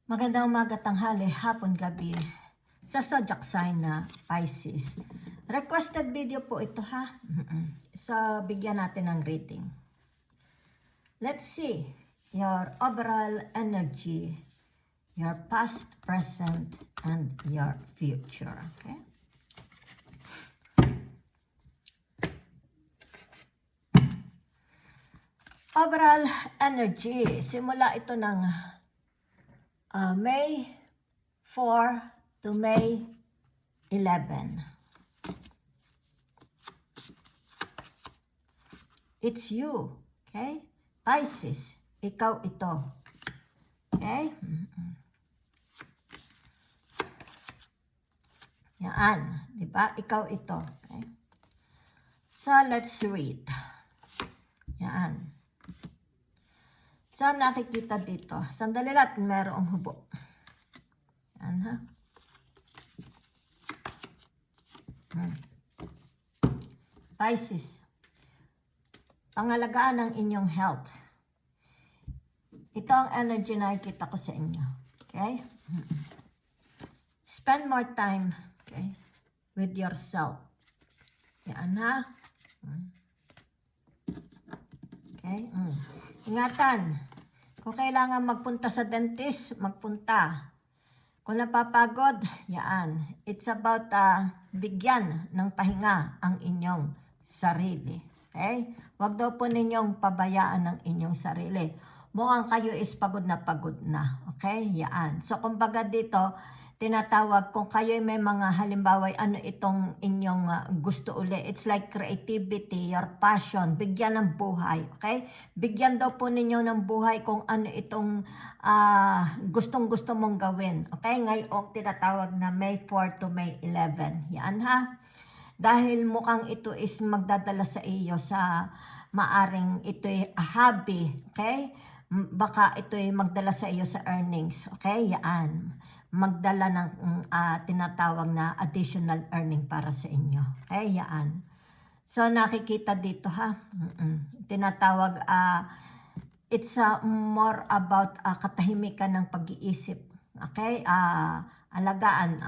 Magandang umaga, tanghali, hapon, gabi sa zodiac sign na Pisces. Requested video po ito ha. So, bigyan natin ng reading. Let's see your overall energy, your past, present, and your future. Okay? Overall energy, simula ito ng May 4 to May 11. It's you. Okay? Pisces, ikaw ito. Okay? Yan. Diba? Ikaw ito. Okay? So, let's read. Yan. So, nakikita dito. Sandali lang, merong hubo. Yan ha. Pisces, pangalagaan ng inyong health. Ito ang energy na nakikita ko sa inyo. Okay? Spend more time, okay, with yourself. Yan ha. Okay? Ingatan. Kung kailangan magpunta sa dentist, magpunta. Kung napapagod, yan. It's about bigyan ng pahinga ang inyong sarili. Okay? Huwag daw po ninyong pabayaan ng inyong sarili. Mukhang kayo is pagod na. Okay? Yan. So, kumbaga dito, tinatawag kung kayo may mga halimbawa, ano itong inyong gusto uli. It's like creativity, your passion, bigyan ng buhay. Okay? Bigyan daw po ninyo ng buhay kung ano itong gustong-gusto mong gawin. Okay? Ngayon, tinatawag na May 4 to May 11. Yan ha? Dahil mukhang ito is magdadala sa iyo sa maaring ito'y hobby. Okay? Baka ito'y magdala sa iyo sa earnings. Okay? Yan. Magdala ng tinatawag na additional earning para sa inyo. Okay? Yan. So, nakikita dito ha. Tinatawag, it's more about katahimikan ng pag-iisip. Okay? Alagaan,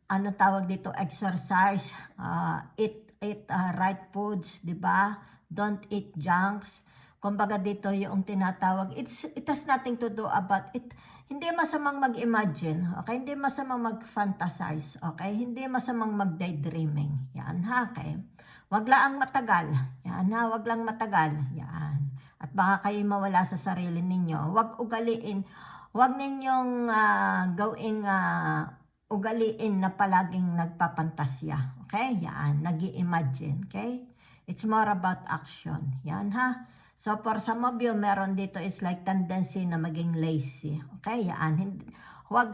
ano tawag dito, exercise, eat right foods, di ba? Don't eat junks. Kumbaga dito yung tinatawag, it has nothing to do about it. Hindi masamang mag-imagine, okay? Hindi masamang mag-fantasize, okay? Hindi masamang mag-daydreaming. Yan ha, okay? Wag lang matagal. Yan ha, wag lang matagal. Yan. At baka kayo mawala sa sarili ninyo. Wag ugaliin. Wag ninyong gawing ugaliin na palaging nagpapantasya. Okay? Yan. Nag-i-imagine. Okay? It's more about action. Yan ha. So, for some of you, meron dito is like tendency na maging lazy. Okay? Yan. Huwag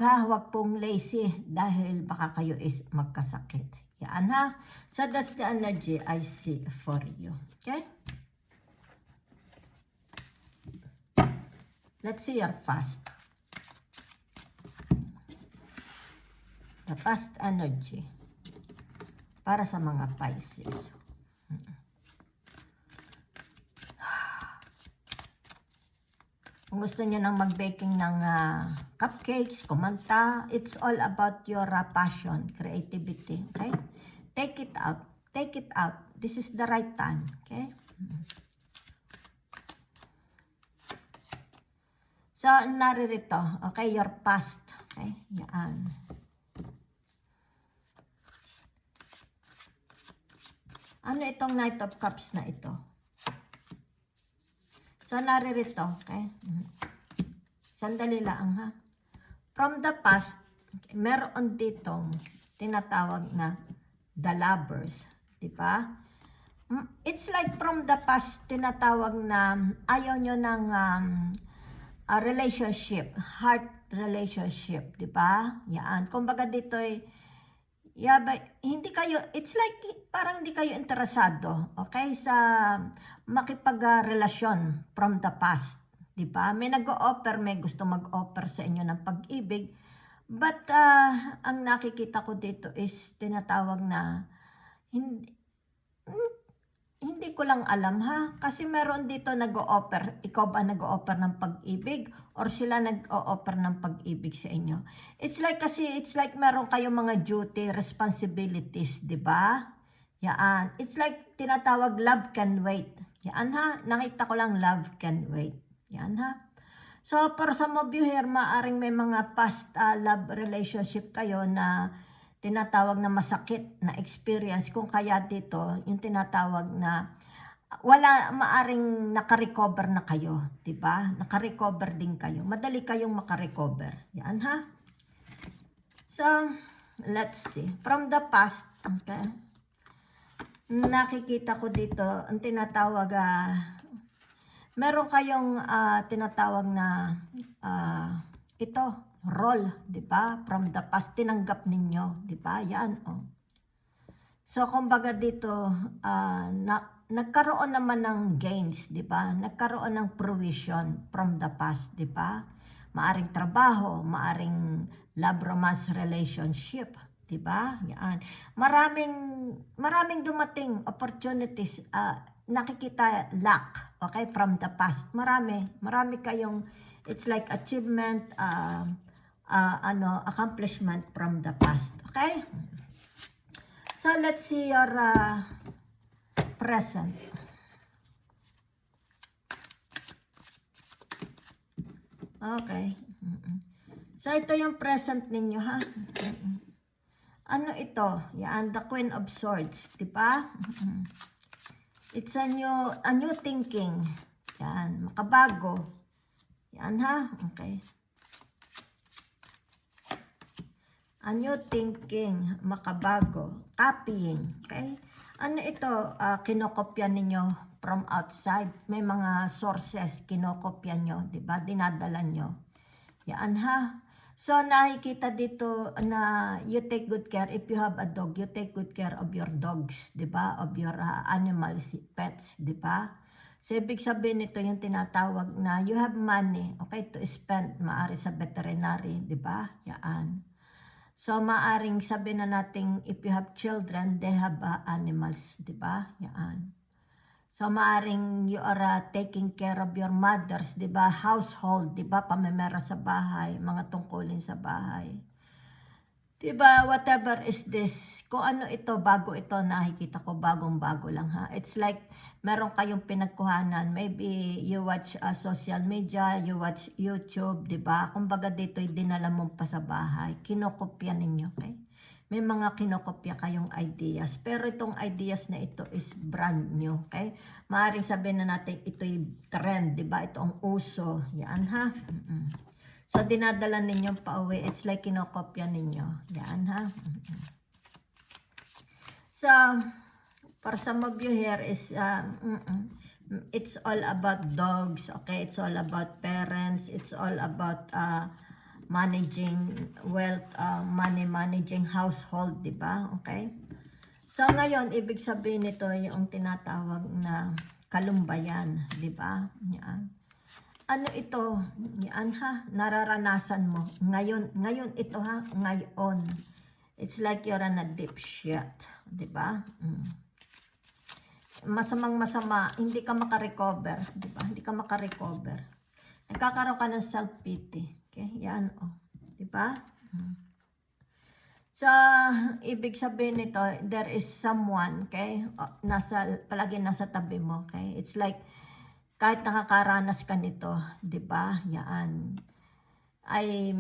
pong lazy dahil baka kayo is magkasakit. Yan ha. So, that's the energy I see for you. Okay? Let's see your past. The past energy para sa mga Pisces. Kung gusto niyo nang mag-baking ng cupcakes, kumanta, it's all about your passion, creativity, okay? Take it out. Take it out. This is the right time, okay? So, naririto, okay, your past, okay? Yan. Ano itong Knight of Cups na ito? So, naririto, okay? Sandali lang, ha? From the past, meron ditong tinatawag na the lovers, di ba? It's like from the past, tinatawag na ayaw nyo ng a relationship, heart relationship, di ba? Yan. Kumbaga dito'y, hindi kayo, it's like parang hindi kayo interesado, okay, sa makipagrelasyon from the past, di ba? May nag-o-offer, may gusto mag-offer sa inyo ng pag-ibig, but ang nakikita ko dito is tinatawag na hindi ko lang alam ha. Kasi meron dito nag-o-offer. Ikaw ba nag-o-offer ng pag-ibig? Or sila nag-o-offer ng pag-ibig sa inyo? It's like kasi, it's like meron kayong mga duty, responsibilities, di ba? Yan. It's like tinatawag love can wait. Yan ha. Nakita ko lang love can wait. Yan ha. So, for some of you here, maaring may mga past love relationship kayo na tinatawag na masakit na experience. Kung kaya dito, yung tinatawag na wala, maaring nakarecover na kayo. Diba? Nakarecover din kayo. Madali kayong makarecover. Yan ha. So, let's see. From the past, okay, nakikita ko dito, ang tinatawag, meron kayong tinatawag na ito, role, di ba? From the past, tinanggap ninyo, di ba? Yan, oh. So, kumbaga dito, nagkaroon naman ng gains, di ba? Nagkaroon ng provision from the past, di ba? Maaring trabaho, maaring love romance relationship, di ba? Yan. Maraming dumating opportunities, nakikita luck, okay, from the past. Marami kayong, it's like achievement, accomplishment from the past, okay? So, let's see your present. Okay. So, ito yung present ninyo, ha? Ano ito? Yan, the Queen of Swords, di ba? It's a new thinking. Yan, makabago. Yan ha, okay. A new thinking, makabago, copying, okay? Ano ito, kinokopya ninyo from outside. May mga sources, kinokopya nyo, di ba? Dinadala nyo. Yan ha. So, nakikita dito na you take good care. If you have a dog, you take good care of your dogs, di ba? Of your animals, pets, di ba? So, ibig sabihin nito yung tinatawag na you have money, okay, to spend, maari sa veterinary, di ba? Yan. So, maaring sabihin na natin, if you have children, they have animals, di ba? Yan. So, maaring you are taking care of your mothers, di ba? Household, di ba? Pamemera sa bahay, mga tungkulin sa bahay. Di ba? Whatever is this. Kung ano ito, bago ito, nakikita ko, bagong-bago lang ha. It's like, meron kayong pinagkuhanan. Maybe you watch social media, you watch YouTube, di ba? Kumbaga dito'y dinala mo pa sa bahay. Kinokopya ninyo, okay? May mga kinokopya kayong ideas. Pero itong ideas na ito is brand new, okay? Maaaring sabihin na natin ito'y trend, di ba? Ito ang uso. Yan ha. So, dinadala ninyo pa uwi. It's like kinokopya ninyo. Yan ha. So, for some of you here is, it's all about dogs, okay? It's all about parents. It's all about managing wealth, money managing household, di ba? Okay? So, ngayon, ibig sabihin nito yung tinatawag na kalumbayan, di ba? Yan. Ano ito? Yan ha, nararanasan mo. Ngayon ito ha, ngayon. It's like you're on a deep shit, di ba? Masamang-masama, hindi ka makarecover, di ba? Hindi ka makarecover. Nagkakaroon ka ng self-pity. Okay, yan, oh. Diba? So, ibig sabihin nito, there is someone, okay? Palagi nasa tabi mo, okay? It's like, kahit nakakaranas ka nito, diba? Yan. Ay,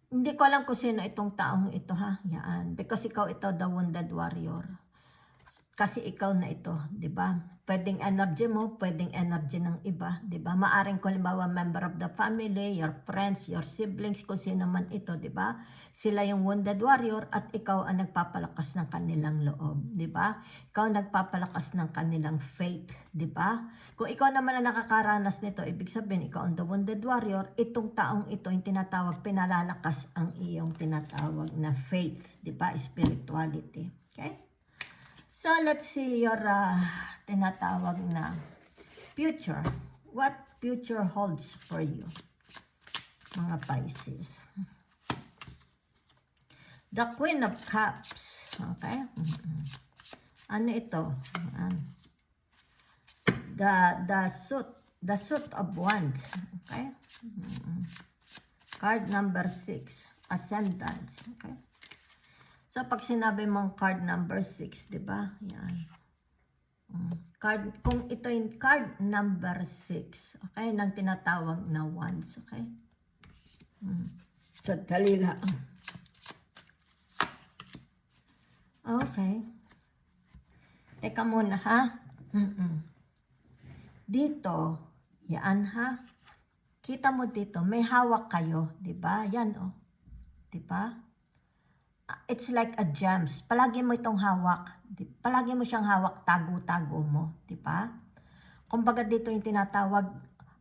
hindi ko alam kung sino itong taong ito, ha? Yan. Because ikaw ito, the wounded warrior. Kasi ikaw na ito, di ba? Pwedeng energy mo, pwedeng energy ng iba, di ba? Maaring kung halimbawa member of the family, your friends, your siblings, kung sino man ito, di ba? Sila yung wounded warrior at ikaw ang nagpapalakas ng kanilang loob, di ba? Ikaw ang nagpapalakas ng kanilang faith, di ba? Kung ikaw naman ang nakakaranas nito, ibig sabihin, ikaw ang the wounded warrior, itong taong ito, yung tinatawag, pinalalakas ang iyong tinatawag na faith, di ba? Spirituality, okay? So, let's see your tinatawag na future. What future holds for you, mga Pisces? The Queen of Cups. Okay? Ano ito? Yan. The suit of wands. Okay? Card number 6. Ascendants. Okay? So, pag sinabi mong card number 6, di ba? Yan. Kung ito yung card number 6, okay? Nang tinatawag na wands. Okay? So, dali lang. Okay. Teka muna, ha? Dito, yan, ha? Kita mo dito, may hawak kayo, di ba? Yan, oh. Di ba? It's like a gems. Palagi mo itong hawak. Palagi mo siyang hawak, tago-tago mo, di ba? Kumbaga dito yung tinatawag,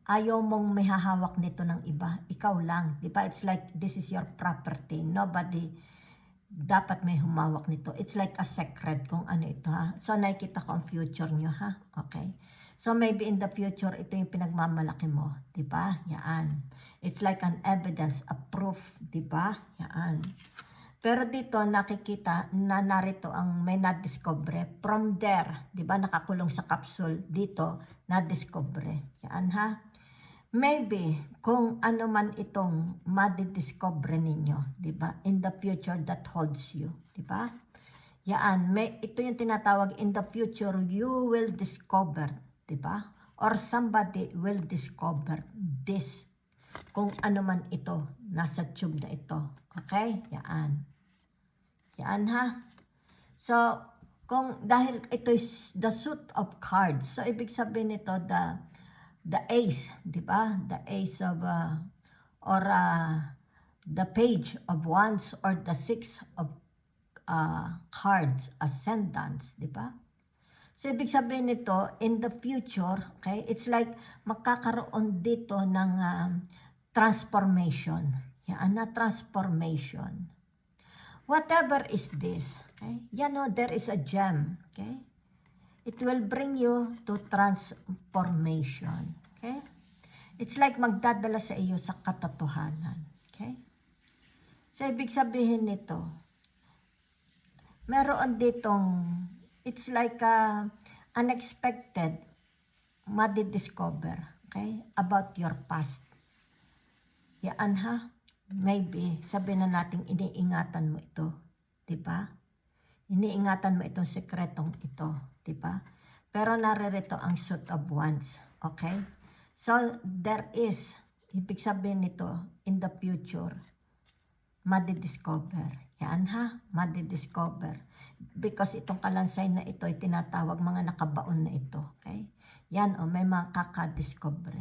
ayaw mong may hahawak nito ng iba. Ikaw lang, di ba? It's like, this is your property. Nobody dapat may humawak nito. It's like a secret kung ano ito, ha. So, nakikita ko ang future nyo, ha. Okay. So, maybe in the future, ito yung pinagmamalaki mo. Diba? Yan. It's like an evidence, a proof. Diba? Yan. Pero dito, nakikita na narito ang may na-discover. From there, diba, nakakulong sa capsule. Dito, na-discover. Yan, ha. Maybe, kung ano man itong madidiscover ninyo, di ba? In the future that holds you, di ba? Yan, ito yung tinatawag, in the future, you will discover, di ba? Or somebody will discover this, kung ano man ito, nasa tube na ito. Okay? Yan. Yan, ha? So, dahil ito is the suit of cards, so ibig sabihin nito, the ace, di ba? The ace of, the page of wands or the 6 of cards, ascendants, di ba? So, ibig sabihin nito, in the future, okay, it's like magkakaroon dito ng transformation. Yan na transformation. Whatever is this, okay? Yan o, there is a gem, okay? It will bring you to transformation. Okay? It's like magdadala sa iyo sa katotohanan. Okay? So, ibig sabihin nito, meron ditong, it's like unexpected, madidiscover. Okay? About your past. Yan, ha? Maybe, sabihin na natin, iniingatan mo ito. Diba? Iniingatan mo itong sekretong ito. Diba? Pero naririto ang suit of wands. Okay? So, there is, ibig sabihin nito, in the future, madidiscover. Yan, ha? Madidiscover. Because itong kalansay na ito ay tinatawag mga nakabaon na ito. Okay? Yan, o, may makakadiscover.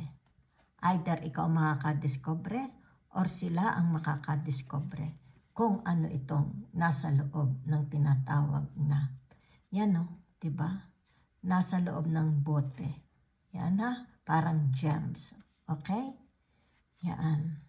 Either ikaw makakadiscover or sila ang makakadiscover kung ano itong nasa loob ng tinatawag na. Yan, o. Diba? Nasa loob ng bote. Yan, ha? Parang gems. Okay? Yan.